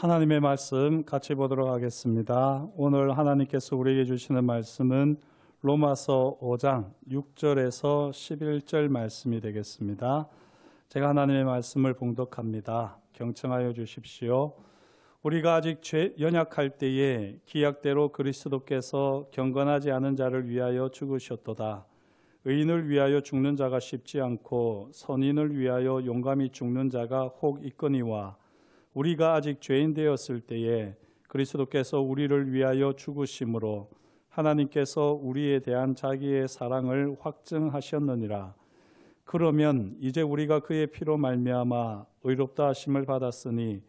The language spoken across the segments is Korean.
하나님의 말씀 같이 보도록 하겠습니다. 오늘 하나님께서 우리에게 주시는 말씀은 로마서 5장 6절에서 11절 말씀이 되겠습니다. 제가 하나님의 말씀을 봉독합니다. 경청하여 주십시오. 우리가 아직 연약할 때에 기약대로 그리스도께서 경건하지 않은 자를 위하여 죽으셨도다. 의인을 위하여 죽는 자가 쉽지 않고 선인을 위하여 용감히 죽는 자가 혹 있거니와 우리가 아직 죄인 되었을 때에 그리스도께서 우리를 위하여 죽으심으로 하나님께서 우리에 대한 자기의 사랑을 확증하셨느니라. 그러면 이제 우리가 그의 피로 말미암아 의롭다 하심을 받았으니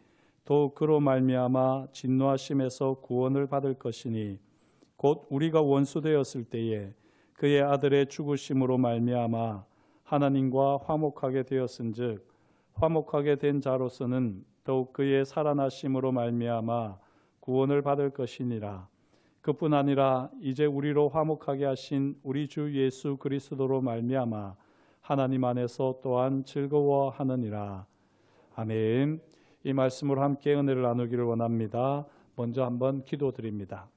또 그로 말미암아 진노하심에서 구원을 받을 것이니 곧 우리가 원수 되었을 때에 그의 아들의 죽으심으로 말미암아 하나님과 화목하게 되었은즉 화목하게 된 자로서는 더욱 그의 살아나심으로 말미암아 구원을 받을 것이니라. 그뿐 아니라 이제 우리로 화목하게 하신 우리 주 예수 그리스도로 말미암아 하나님 안에서 또한 즐거워하느니라. 아멘. 이 말씀으로 함께 은혜를 나누기를 원합니다. 먼저 한번 기도드립니다.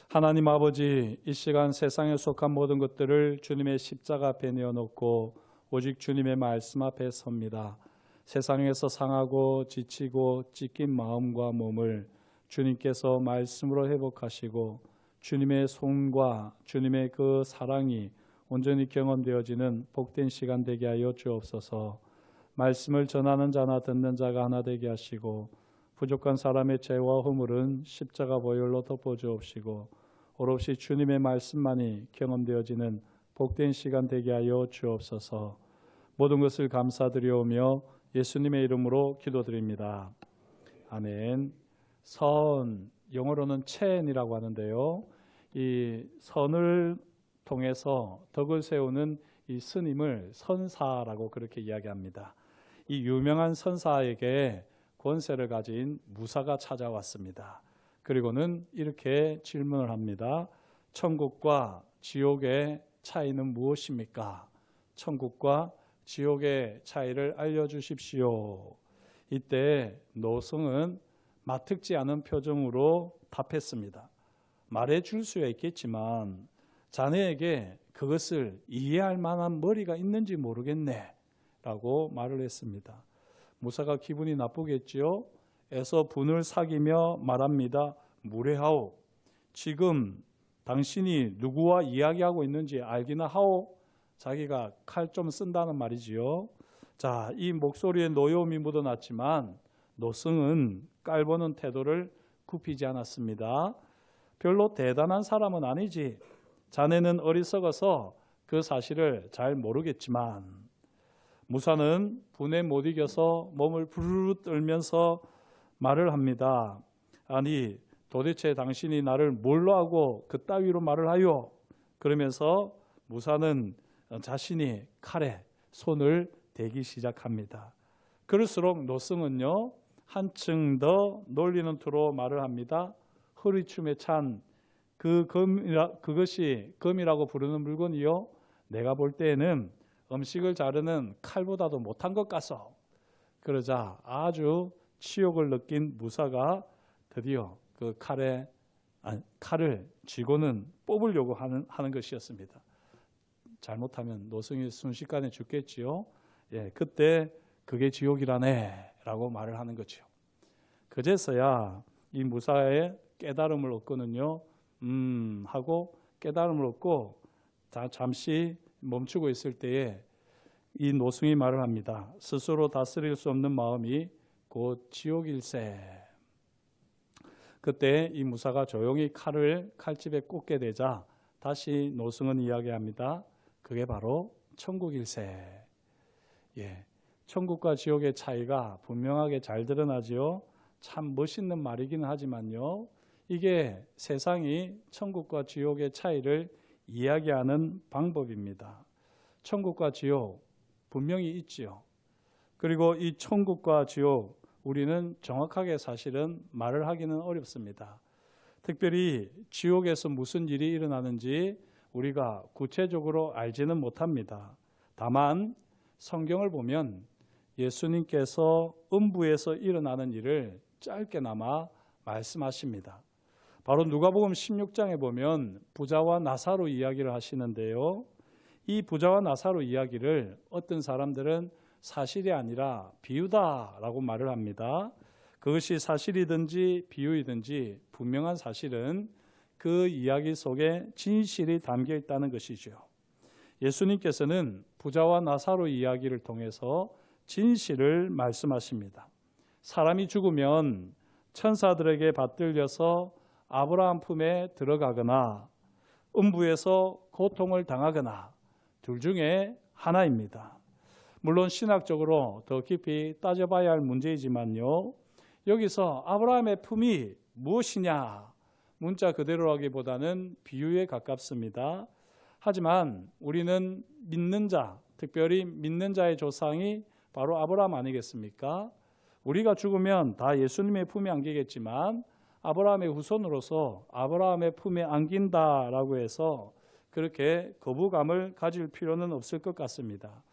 하나님 아버지, 이 시간 세상에 속한 모든 것들을 주님의 십자가 앞에 내어놓고 오직 주님의 말씀 앞에 섭니다. 세상에서 상하고 지치고 찢긴 마음과 몸을 주님께서 말씀으로 회복하시고 주님의 손과 주님의 그 사랑이 온전히 경험되어지는 복된 시간 되게 하여 주옵소서. 말씀을 전하는 자나 듣는 자가 하나 되게 하시고 부족한 사람의 죄와 허물은 십자가 보혈로 덮어주옵시고 오롯이 주님의 말씀만이 경험되어지는 복된 시간 되게 하여 주옵소서. 모든 것을 감사드리오며 예수님의 이름으로 기도드립니다. 아멘. 선, 영어로는 첸이라고 하는데요. 이 선을 통해서 덕을 세우는 이 스님을 선사라고 그렇게 이야기합니다. 이 유명한 선사에게 권세를 가진 무사가 찾아왔습니다. 그리고는 이렇게 질문을 합니다. 천국과 지옥의 차이는 무엇입니까? 천국과 지옥의 차이를 알려주십시오. 이때 노승은 마특지 않은 표정으로 답했습니다. 말해줄 수야 있겠지만 자네에게 그것을 이해할 만한 머리가 있는지 모르겠네 라고 말을 했습니다. 무사가 기분이 나쁘겠지요. 애서 분을 사기며 말합니다. 무례하오. 지금 당신이 누구와 이야기하고 있는지 알기나 하오. 자기가 칼 좀 쓴다는 말이지요. 자, 이 목소리에 노여움이 묻어났지만 노승은 깔보는 태도를 굽히지 않았습니다. 별로 대단한 사람은 아니지. 자네는 어리석어서 그 사실을 잘 모르겠지만 무사는 분에 못 이겨서 몸을 부르르 떨면서 말을 합니다. 아니, 도대체 당신이 나를 뭘로 하고 그따위로 말을 하요? 그러면서 무사는 자신이 칼에 손을 대기 시작합니다. 그럴수록 노승은요, 한층 더 놀리는 투로 말을 합니다. 허리춤에 찬 그것이 검이라고 부르는 물건이요. 내가 볼 때에는 음식을 자르는 칼보다도 못한 것 같소. 그러자 아주 치욕을 느낀 무사가 드디어 그 칼을 쥐고는 뽑으려고 하는 것이었습니다. 잘못하면 노승이 순식간에 죽겠지요. 예, 그때 그게 지옥이라네 라고 말을 하는 거죠. 그제서야 이 무사의 깨달음을 얻거든요. 하고 깨달음을 얻고 잠시 멈추고 있을 때에 이 노승이 말을 합니다. 스스로 다스릴 수 없는 마음이 곧 지옥일세. 그때 이 무사가 조용히 칼을 칼집에 꽂게 되자 다시 노승은 이야기합니다. 그게 바로 천국일세. 예, 천국과 지옥의 차이가 분명하게 잘 드러나지요. 참 멋있는 말이긴 하지만요. 이게 세상이 천국과 지옥의 차이를 이야기하는 방법입니다. 천국과 지옥 분명히 있지요. 그리고 이 천국과 지옥 우리는 정확하게 사실은 말을 하기는 어렵습니다. 특별히 지옥에서 무슨 일이 일어나는지 우리가 구체적으로 알지는 못합니다. 다만 성경을 보면 예수님께서 음부에서 일어나는 일을 짧게나마 말씀하십니다. 바로 누가복음 16장에 보면 부자와 나사로 이야기를 하시는데요. 이 부자와 나사로 이야기를 어떤 사람들은 사실이 아니라 비유다라고 말을 합니다. 그것이 사실이든지 비유이든지 분명한 사실은 그 이야기 속에 진실이 담겨 있다는 것이죠. 예수님께서는 부자와 나사로 이야기를 통해서 진실을 말씀하십니다. 사람이 죽으면 천사들에게 받들려서 아브라함 품에 들어가거나 음부에서 고통을 당하거나 둘 중에 하나입니다. 물론 신학적으로 더 깊이 따져봐야 할 문제이지만요. 여기서 아브라함의 품이 무엇이냐? 문자 그대로 하기보다는 비유에 가깝습니다. 하지만 우리는 믿는 자, 특별히 믿는 자의 조상이 바로 아브라함 아니겠습니까? 우리가 죽으면 다 예수님의 품에 안기겠지만 아브라함의 후손으로서 아브라함의 품에 안긴다라고 해서 그렇게 거부감을 가질 필요는 없을 것 같습니다.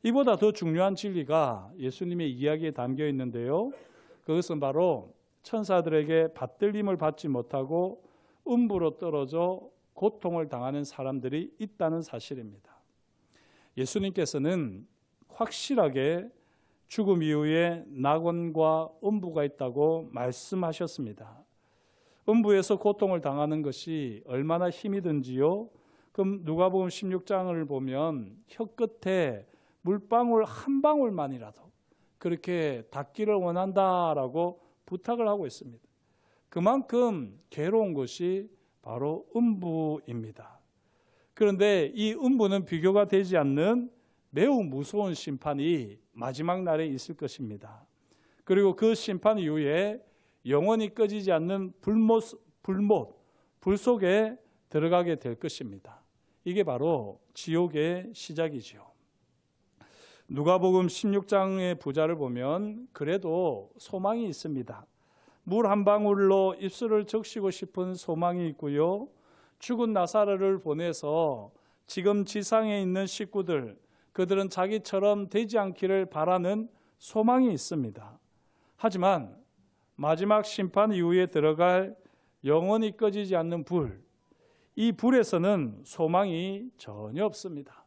이보다 더 중요한 진리가 예수님의 이야기에 담겨 있는데요. 그것은 바로 천사들에게 받들림을 받지 못하고 음부로 떨어져 고통을 당하는 사람들이 있다는 사실입니다. 예수님께서는 확실하게 죽음 이후에 낙원과 음부가 있다고 말씀하셨습니다. 음부에서 고통을 당하는 것이 얼마나 힘이 든지요. 그럼 누가복음 16장을 보면 혀끝에 물방울 한 방울만이라도 그렇게 닿기를 원한다라고 부탁을 하고 있습니다. 그만큼 괴로운 것이 바로 음부입니다. 그런데 이 음부는 비교가 되지 않는 매우 무서운 심판이 마지막 날에 있을 것입니다. 그리고 그 심판 이후에 영원히 꺼지지 않는 불 속에 들어가게 될 것입니다. 이게 바로 지옥의 시작이죠. 누가복음 16장의 부자를 보면 그래도 소망이 있습니다. 물 한 방울로 입술을 적시고 싶은 소망이 있고요. 죽은 나사로를 보내서 지금 지상에 있는 식구들, 그들은 자기처럼 되지 않기를 바라는 소망이 있습니다. 하지만 마지막 심판 이후에 들어갈 영원히 꺼지지 않는 불, 이 불에서는 소망이 전혀 없습니다.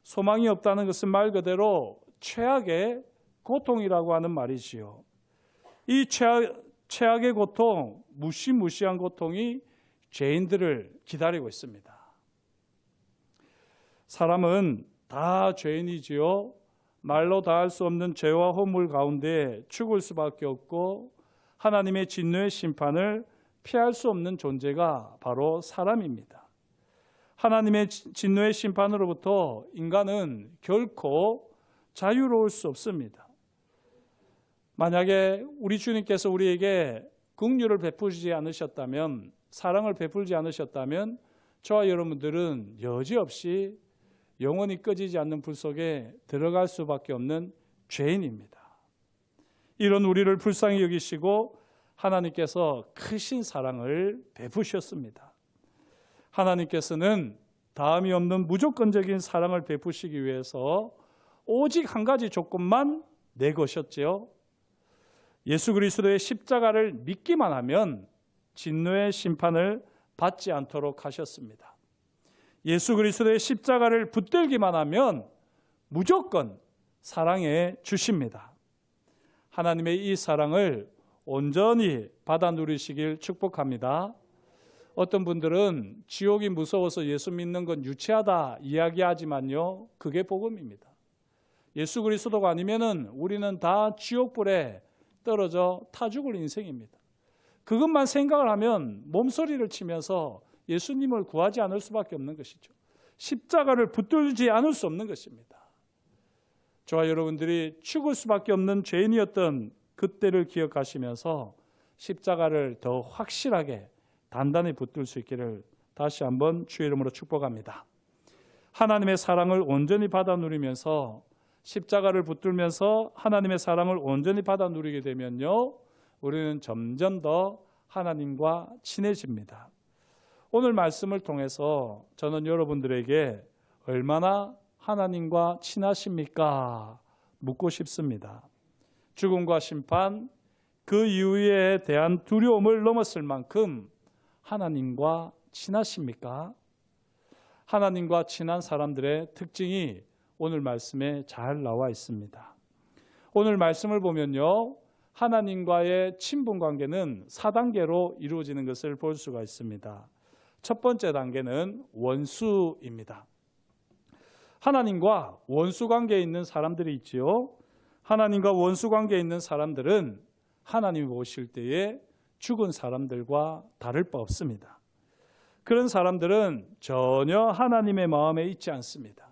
소망이 없다는 것은 말 그대로 최악의 고통이라고 하는 말이지요. 이 최악의 고통, 무시무시한 고통이 죄인들을 기다리고 있습니다. 사람은 다 죄인이지요. 말로 다할 수 없는 죄와 허물 가운데 죽을 수밖에 없고 하나님의 진노의 심판을 피할 수 없는 존재가 바로 사람입니다. 하나님의 진노의 심판으로부터 인간은 결코 자유로울 수 없습니다. 만약에 우리 주님께서 우리에게 긍휼을 베푸지 않으셨다면, 사랑을 베풀지 않으셨다면 저와 여러분들은 여지없이 영원히 꺼지지 않는 불 속에 들어갈 수밖에 없는 죄인입니다. 이런 우리를 불쌍히 여기시고 하나님께서 크신 사랑을 베푸셨습니다. 하나님께서는 다음이 없는 무조건적인 사랑을 베푸시기 위해서 오직 한 가지 조건만 내거셨지요. 예수 그리스도의 십자가를 믿기만 하면 진노의 심판을 받지 않도록 하셨습니다. 예수 그리스도의 십자가를 붙들기만 하면 무조건 사랑해 주십니다. 하나님의 이 사랑을 온전히 받아 누리시길 축복합니다. 어떤 분들은 지옥이 무서워서 예수 믿는 건 유치하다 이야기하지만요, 그게 복음입니다. 예수 그리스도가 아니면은 우리는 다 지옥불에 떨어져 타 죽을 인생입니다. 그것만 생각을 하면 몸소리를 치면서 예수님을 구하지 않을 수밖에 없는 것이죠. 십자가를 붙들지 않을 수 없는 것입니다. 저와 여러분들이 죽을 수밖에 없는 죄인이었던 그때를 기억하시면서 십자가를 더 확실하게 단단히 붙들 수 있기를 다시 한번 주의 이름으로 축복합니다. 하나님의 사랑을 온전히 받아 누리면서 십자가를 붙들면서 하나님의 사랑을 온전히 받아 누리게 되면요, 우리는 점점 더 하나님과 친해집니다. 오늘 말씀을 통해서 저는 여러분들에게 얼마나 하나님과 친하십니까? 묻고 싶습니다. 죽음과 심판, 그 이후에 대한 두려움을 넘었을 만큼 하나님과 친하십니까? 하나님과 친한 사람들의 특징이 오늘 말씀에 잘 나와 있습니다. 오늘 말씀을 보면요, 하나님과의 친분 관계는 4단계로 이루어지는 것을 볼 수가 있습니다. 첫 번째 단계는 원수입니다. 하나님과 원수 관계에 있는 사람들이 있지요. 하나님과 원수 관계에 있는 사람들은 하나님이 오실 때에 죽은 사람들과 다를 바 없습니다. 그런 사람들은 전혀 하나님의 마음에 있지 않습니다.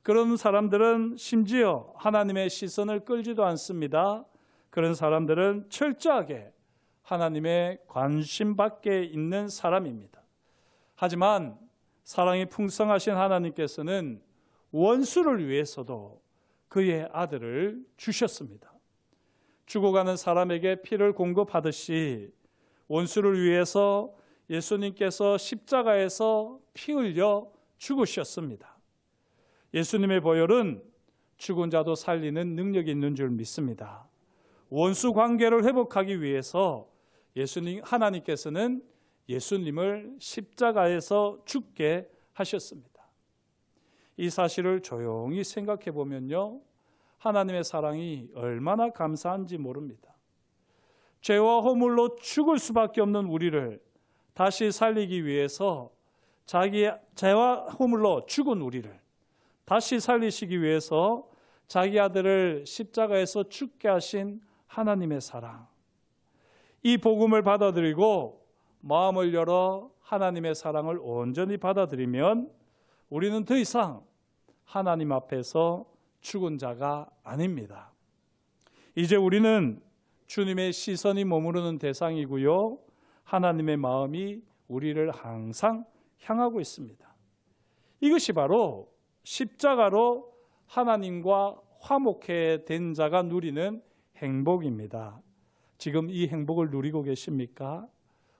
그런 사람들은 심지어 하나님의 시선을 끌지도 않습니다. 그런 사람들은 철저하게 하나님의 관심 밖에 있는 사람입니다. 하지만 사랑이 풍성하신 하나님께서는 원수를 위해서도 그의 아들을 주셨습니다. 죽어가는 사람에게 피를 공급하듯이 원수를 위해서 예수님께서 십자가에서 피 흘려 죽으셨습니다. 예수님의 보혈은 죽은 자도 살리는 능력이 있는 줄 믿습니다. 원수 관계를 회복하기 위해서 하나님께서는 예수님을 십자가에서 죽게 하셨습니다. 이 사실을 조용히 생각해 보면요, 하나님의 사랑이 얼마나 감사한지 모릅니다. 죄와 허물로 죽을 수밖에 없는 우리를 다시 살리기 위해서 자기 죄와 허물로 죽은 우리를 다시 살리시기 위해서 자기 아들을 십자가에서 죽게 하신 하나님의 사랑. 이 복음을 받아들이고 마음을 열어 하나님의 사랑을 온전히 받아들이면 우리는 더 이상 하나님 앞에서 죽은 자가 아닙니다. 이제 우리는 주님의 시선이 머무르는 대상이고요, 하나님의 마음이 우리를 항상 향하고 있습니다. 이것이 바로 십자가로 하나님과 화목해 된 자가 누리는 행복입니다. 지금 이 행복을 누리고 계십니까?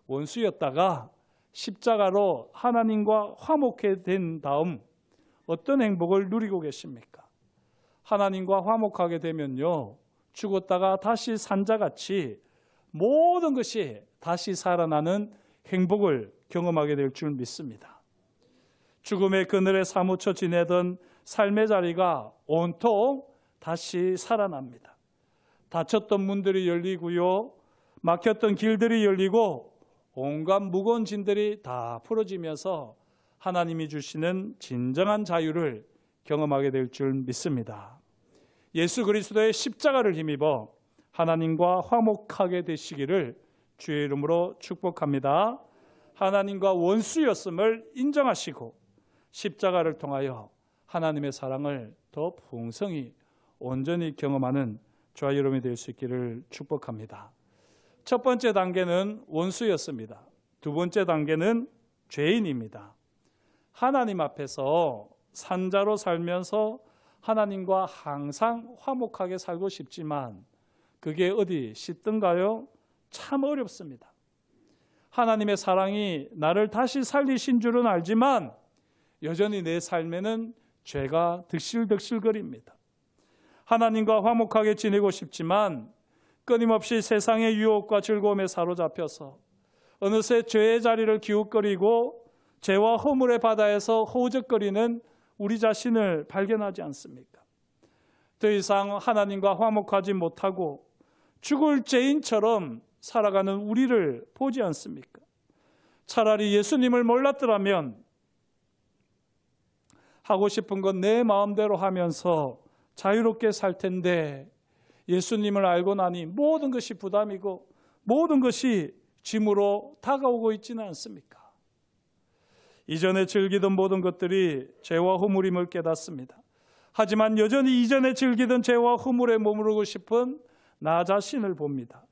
원수였다가 십자가로 하나님과 화목해 된 다음 어떤 행복을 누리고 계십니까? 하나님과 화목하게 되면요, 죽었다가 다시 산 자같이 모든 것이 다시 살아나는 행복을 경험하게 될 줄 믿습니다. 죽음의 그늘에 사무쳐 지내던 삶의 자리가 온통 다시 살아납니다. 닫혔던 문들이 열리고요, 막혔던 길들이 열리고 온갖 무거운 짐들이 다 풀어지면서 하나님이 주시는 진정한 자유를 경험하게 될 줄 믿습니다. 예수 그리스도의 십자가를 힘입어 하나님과 화목하게 되시기를 주의 이름으로 축복합니다. 하나님과 원수였음을 인정하시고 십자가를 통하여 하나님의 사랑을 더 풍성히 온전히 경험하는 저와 여러분이 될 수 있기를 축복합니다. 첫 번째 단계는 원수였습니다. 두 번째 단계는 죄인입니다. 하나님 앞에서 산자로 살면서 하나님과 항상 화목하게 살고 싶지만 그게 어디 쉽던가요? 참 어렵습니다. 하나님의 사랑이 나를 다시 살리신 줄은 알지만 여전히 내 삶에는 죄가 득실득실거립니다. 하나님과 화목하게 지내고 싶지만 끊임없이 세상의 유혹과 즐거움에 사로잡혀서 어느새 죄의 자리를 기웃거리고 죄와 허물의 바다에서 허우적거리는 우리 자신을 발견하지 않습니까? 더 이상 하나님과 화목하지 못하고 죽을 죄인처럼 살아가는 우리를 보지 않습니까? 차라리 예수님을 몰랐더라면 하고 싶은 건 내 마음대로 하면서 자유롭게 살 텐데 예수님을 알고 나니 모든 것이 부담이고 모든 것이 짐으로 다가오고 있지는 않습니까? 이전에 즐기던 모든 것들이 죄와 허물임을 깨닫습니다. 하지만 여전히 이전에 즐기던 죄와 허물에 머무르고 싶은 나 자신을 봅니다.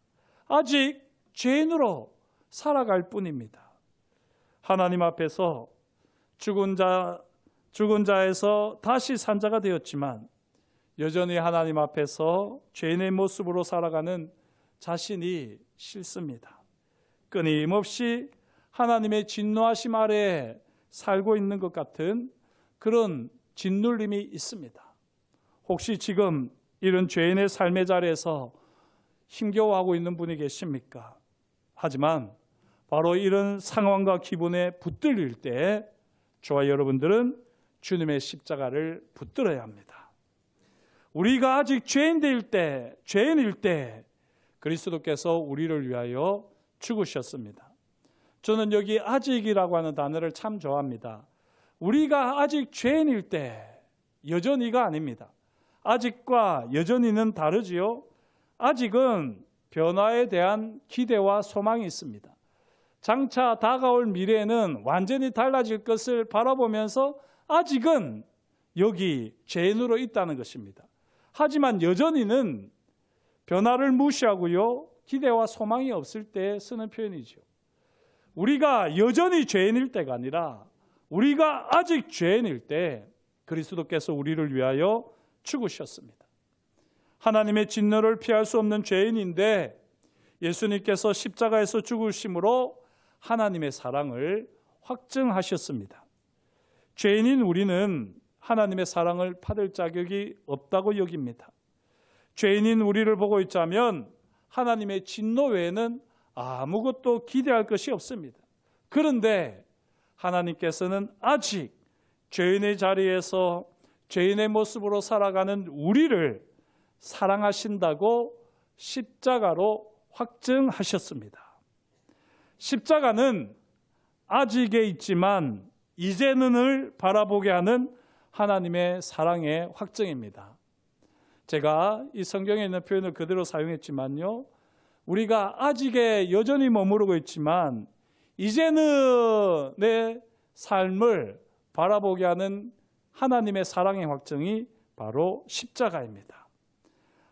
아직 죄인으로 살아갈 뿐입니다. 하나님 앞에서 죽은 자에서 다시 산 자가 되었지만 여전히 하나님 앞에서 죄인의 모습으로 살아가는 자신이 싫습니다. 끊임없이 하나님의 진노하심 아래에 살고 있는 것 같은 그런 짓눌림이 있습니다. 혹시 지금 이런 죄인의 삶의 자리에서 힘겨워하고 있는 분이 계십니까? 하지만 바로 이런 상황과 기분에 붙들릴 때 저와 여러분들은 주님의 십자가를 붙들어야 합니다. 우리가 아직 죄인일 때 그리스도께서 우리를 위하여 죽으셨습니다. 저는 여기 아직이라고 하는 단어를 참 좋아합니다. 우리가 아직 죄인일 때, 여전히가 아닙니다. 아직과 여전히는 다르지요. 아직은 변화에 대한 기대와 소망이 있습니다. 장차 다가올 미래에는 완전히 달라질 것을 바라보면서 아직은 여기 죄인으로 있다는 것입니다. 하지만 여전히는 변화를 무시하고요, 기대와 소망이 없을 때 쓰는 표현이죠. 우리가 여전히 죄인일 때가 아니라 우리가 아직 죄인일 때 그리스도께서 우리를 위하여 죽으셨습니다. 하나님의 진노를 피할 수 없는 죄인인데 예수님께서 십자가에서 죽으심으로 하나님의 사랑을 확증하셨습니다. 죄인인 우리는 하나님의 사랑을 받을 자격이 없다고 여깁니다. 죄인인 우리를 보고 있자면 하나님의 진노 외에는 아무것도 기대할 것이 없습니다. 그런데 하나님께서는 아직 죄인의 자리에서 죄인의 모습으로 살아가는 우리를 사랑하신다고 십자가로 확증하셨습니다. 십자가는 아직에 있지만 이제는을 바라보게 하는 하나님의 사랑의 확증입니다. 제가 이 성경에 있는 표현을 그대로 사용했지만요, 우리가 아직에 여전히 머무르고 있지만 이제는 내 삶을 바라보게 하는 하나님의 사랑의 확증이 바로 십자가입니다.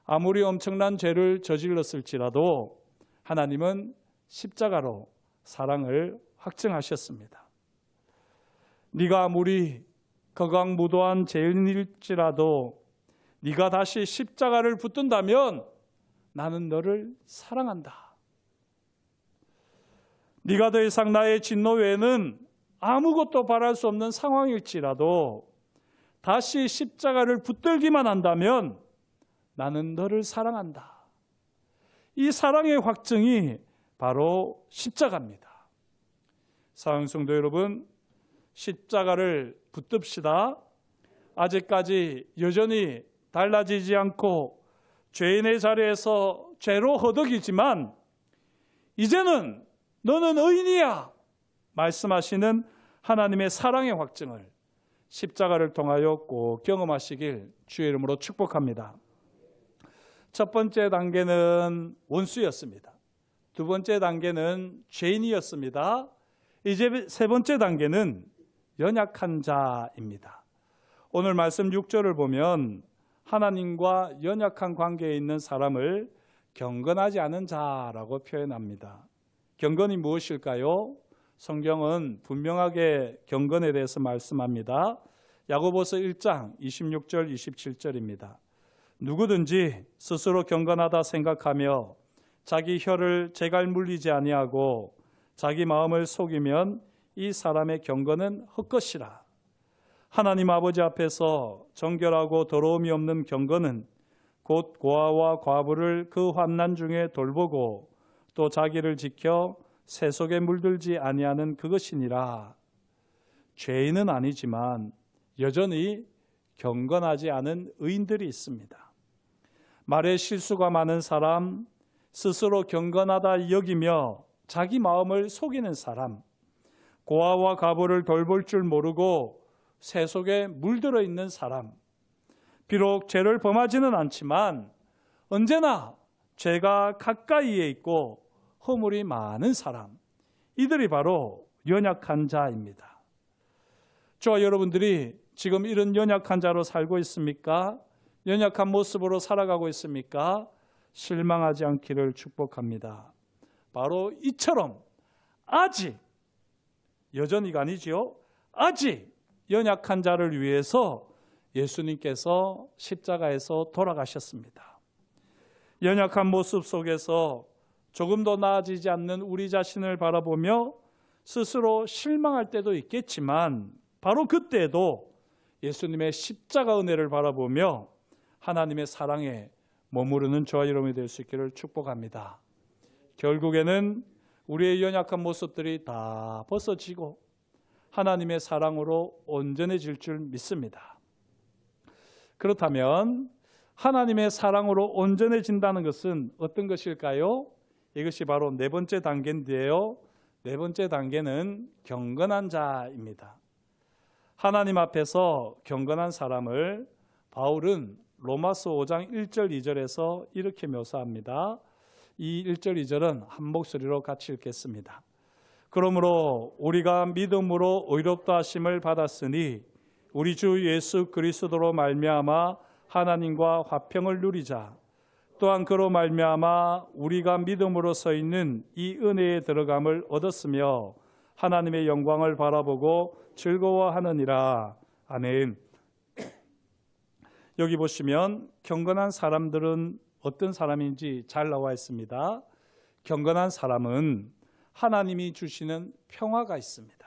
아무리 엄청난 죄를 저질렀을지라도 하나님은 십자가로 사랑을 확증하셨습니다. 네가 아무리 거강무도한 죄인일지라도 네가 다시 십자가를 붙든다면 나는 너를 사랑한다. 네가 더 이상 나의 진노 외에는 아무것도 바랄 수 없는 상황일지라도 다시 십자가를 붙들기만 한다면 나는 너를 사랑한다. 이 사랑의 확증이 바로 십자가입니다. 사랑하는 성도 여러분, 십자가를 붙듭시다. 아직까지 여전히 달라지지 않고 죄인의 자리에서 죄로 허덕이지만 이제는 너는 의인이야 말씀하시는 하나님의 사랑의 확증을 십자가를 통하여 꼭 경험하시길 주의 이름으로 축복합니다. 첫 번째 단계는 원수였습니다. 두 번째 단계는 죄인이었습니다. 이제 세 번째 단계는 연약한 자입니다. 오늘 말씀 6절을 보면 하나님과 연약한 관계에 있는 사람을 경건하지 않은 자라고 표현합니다. 경건이 무엇일까요? 성경은 분명하게 경건에 대해서 말씀합니다. 야고보서 1장 26절 27절입니다. 누구든지 스스로 경건하다 생각하며 자기 혀를 제갈 물리지 아니하고 자기 마음을 속이면 이 사람의 경건은 헛것이라. 하나님 아버지 앞에서 정결하고 더러움이 없는 경건은 곧 고아와 과부를 그 환난 중에 돌보고 또 자기를 지켜 새 속에 물들지 아니하는 그것이니라. 죄인은 아니지만 여전히 경건하지 않은 의인들이 있습니다. 말에 실수가 많은 사람, 스스로 경건하다 여기며 자기 마음을 속이는 사람, 고아와 과부를 돌볼 줄 모르고 새 속에 물들어 있는 사람, 비록 죄를 범하지는 않지만 언제나 죄가 가까이에 있고 허물이 많은 사람, 이들이 바로 연약한 자입니다. 저와 여러분들이 지금 이런 연약한 자로 살고 있습니까? 연약한 모습으로 살아가고 있습니까? 실망하지 않기를 축복합니다. 바로 이처럼 아직, 여전히가 아니지요, 아직 연약한 자를 위해서 예수님께서 십자가에서 돌아가셨습니다. 연약한 모습 속에서 조금도 나아지지 않는 우리 자신을 바라보며 스스로 실망할 때도 있겠지만 바로 그때도 예수님의 십자가 은혜를 바라보며 하나님의 사랑에 머무르는 저와 여러분이 될 수 있기를 축복합니다. 결국에는 우리의 연약한 모습들이 다 벗어지고 하나님의 사랑으로 온전해질 줄 믿습니다. 그렇다면 하나님의 사랑으로 온전해진다는 것은 어떤 것일까요? 이것이 바로 네 번째 단계인데요. 네 번째 단계는 경건한 자입니다. 하나님 앞에서 경건한 사람을 바울은 로마서 5장 1절 2절에서 이렇게 묘사합니다. 이 1절 2절은 한 목소리로 같이 읽겠습니다. 그러므로 우리가 믿음으로 의롭다 하심을 받았으니 우리 주 예수 그리스도로 말미암아 하나님과 화평을 누리자. 또한 그로 말미암아 우리가 믿음으로 서 있는 이 은혜에 들어감을 얻었으며 하나님의 영광을 바라보고 즐거워하느니라. 아멘. 여기 보시면 경건한 사람들은 어떤 사람인지 잘 나와 있습니다. 경건한 사람은 하나님이 주시는 평화가 있습니다.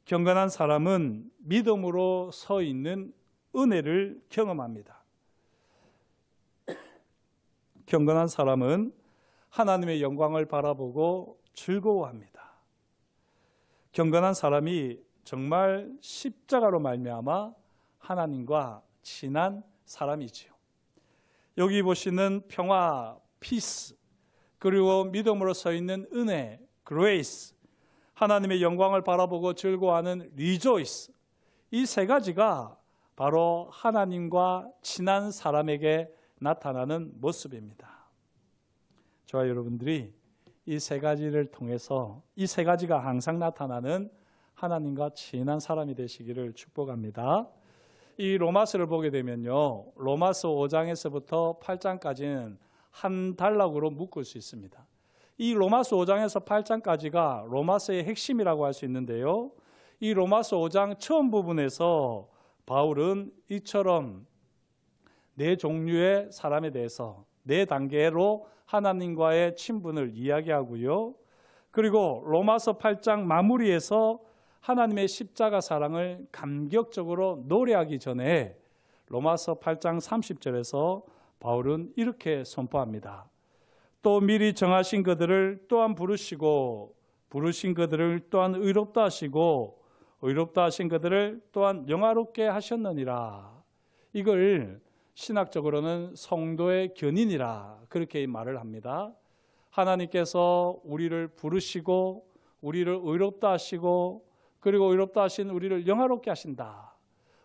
경건한 사람은 믿음으로 서 있는 은혜를 경험합니다. 경건한 사람은 하나님의 영광을 바라보고 즐거워합니다. 경건한 사람이 정말 십자가로 말미암아 하나님과 친한 사람이지요. 여기 보시는 평화, 피스, 그리고 믿음으로 서 있는 은혜, 그레이스, 하나님의 영광을 바라보고 즐거워하는 리조이스, 이 세 가지가 바로 하나님과 친한 사람에게 나타나는 모습입니다. 저와 여러분들이 이 세 가지를 통해서 이 세 가지가 항상 나타나는 하나님과 친한 사람이 되시기를 축복합니다. 이 로마서를 보게 되면요, 로마서 5장에서부터 8장까지는 한 단락으로 묶을 수 있습니다. 이 로마서 5장에서 8장까지가 로마서의 핵심이라고 할 수 있는데요, 이 로마서 5장 처음 부분에서 바울은 이처럼 네 종류의 사람에 대해서 네 단계로 하나님과의 친분을 이야기하고요, 그리고 로마서 8장 마무리에서 하나님의 십자가 사랑을 감격적으로 노래하기 전에 로마서 8장 30절에서 바울은 이렇게 선포합니다. 또 미리 정하신 그들을 또한 부르시고 부르신 그들을 또한 의롭다 하시고 의롭다 하신 그들을 또한 영화롭게 하셨느니라. 이걸 신학적으로는 성도의 견인이라 그렇게 말을 합니다. 하나님께서 우리를 부르시고 우리를 의롭다 하시고 그리고 의롭다 하신 우리를 영화롭게 하신다.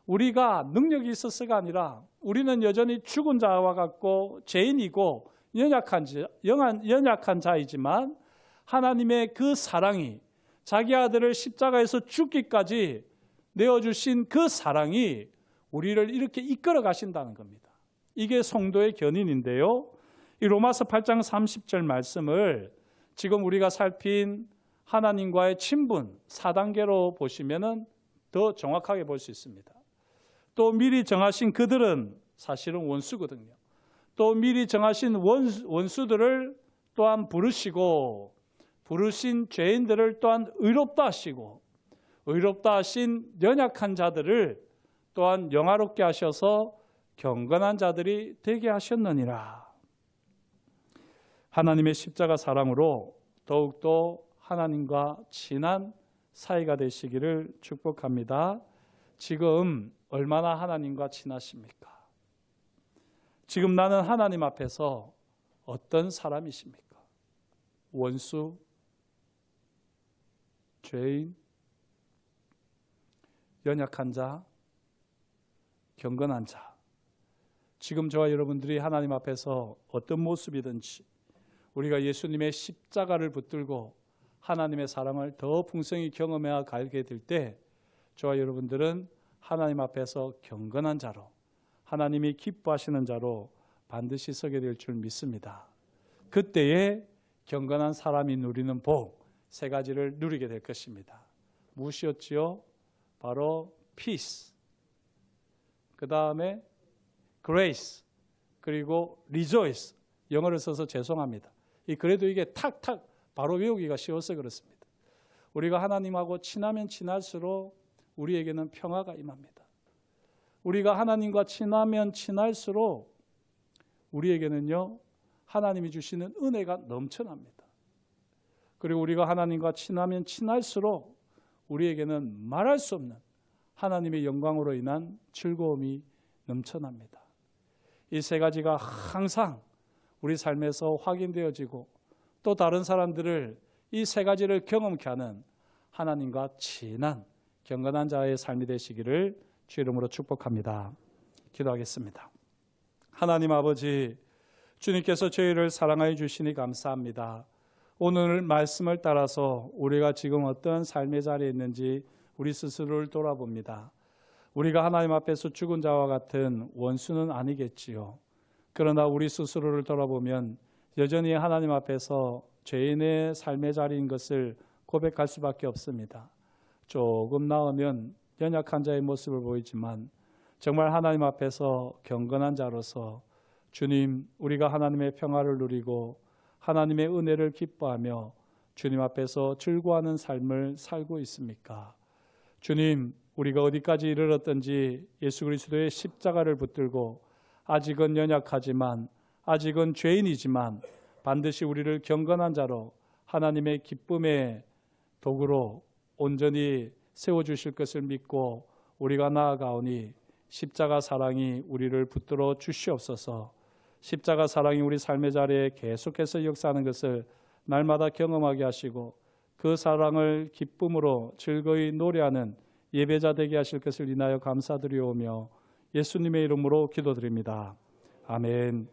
우리가 능력이 있어서가 아니라 우리는 여전히 죽은 자와 같고 죄인이고 연약한 자이지만 하나님의 그 사랑이 자기 아들을 십자가에서 죽기까지 내어주신 그 사랑이 우리를 이렇게 이끌어 가신다는 겁니다. 이게 성도의 견인인데요, 이 로마서 8장 30절 말씀을 지금 우리가 살핀 하나님과의 친분 4단계로 보시면 더 정확하게 볼 수 있습니다. 또 미리 정하신 그들은 사실은 원수거든요. 또 미리 정하신 원수들을 또한 부르시고 부르신 죄인들을 또한 의롭다 하시고 의롭다 하신 연약한 자들을 또한 영화롭게 하셔서 경건한 자들이 되게 하셨느니라. 하나님의 십자가 사랑으로 더욱더 하나님과 친한 사이가 되시기를 축복합니다. 지금 얼마나 하나님과 친하십니까? 지금 나는 하나님 앞에서 어떤 사람이십니까? 원수, 죄인, 연약한 자, 경건한 자. 지금 저와 여러분들이 하나님 앞에서 어떤 모습이든지 우리가 예수님의 십자가를 붙들고 하나님의 사랑을 더 풍성히 경험해 가게 될 때 저와 여러분들은 하나님 앞에서 경건한 자로 하나님이 기뻐하시는 자로 반드시 서게 될 줄 믿습니다. 그때에 경건한 사람이 누리는 복 세 가지를 누리게 될 것입니다. 무엇이었지요? 바로 peace, 그 다음에 grace, 그리고 rejoice. 영어를 써서 죄송합니다. 그래도 이게 탁탁 바로 외우기가 쉬워서 그렇습니다. 우리가 하나님하고 친하면 친할수록 우리에게는 평화가 임합니다. 우리가 하나님과 친하면 친할수록 우리에게는요, 하나님이 주시는 은혜가 넘쳐납니다. 그리고 우리가 하나님과 친하면 친할수록 우리에게는 말할 수 없는 하나님의 영광으로 인한 즐거움이 넘쳐납니다. 이 세 가지가 항상 우리 삶에서 확인되어지고 또 다른 사람들을 이 세 가지를 경험케 하는 하나님과 친한 경건한 자의 삶이 되시기를 주 이름으로 축복합니다. 기도하겠습니다. 하나님 아버지, 주님께서 저희를 사랑하여 주시니 감사합니다. 오늘 말씀을 따라서 우리가 지금 어떤 삶의 자리에 있는지 우리 스스로를 돌아봅니다. 우리가 하나님 앞에서 죽은 자와 같은 원수는 아니겠지요. 그러나 우리 스스로를 돌아보면 여전히 하나님 앞에서 죄인의 삶의 자리인 것을 고백할 수밖에 없습니다. 조금 나으면 연약한 자의 모습을 보이지만 정말 하나님 앞에서 경건한 자로서 주님, 우리가 하나님의 평화를 누리고 하나님의 은혜를 기뻐하며 주님 앞에서 즐거워하는 삶을 살고 있습니까? 주님, 우리가 어디까지 이르렀든지 예수 그리스도의 십자가를 붙들고 아직은 연약하지만 아직은 죄인이지만 반드시 우리를 경건한 자로 하나님의 기쁨의 도구로 온전히 세워주실 것을 믿고 우리가 나아가오니 십자가 사랑이 우리를 붙들어 주시옵소서. 십자가 사랑이 우리 삶의 자리에 계속해서 역사하는 것을 날마다 경험하게 하시고 그 사랑을 기쁨으로 즐거이 노래하는 예배자 되게 하실 것을 인하여 감사드리오며 예수님의 이름으로 기도드립니다. 아멘.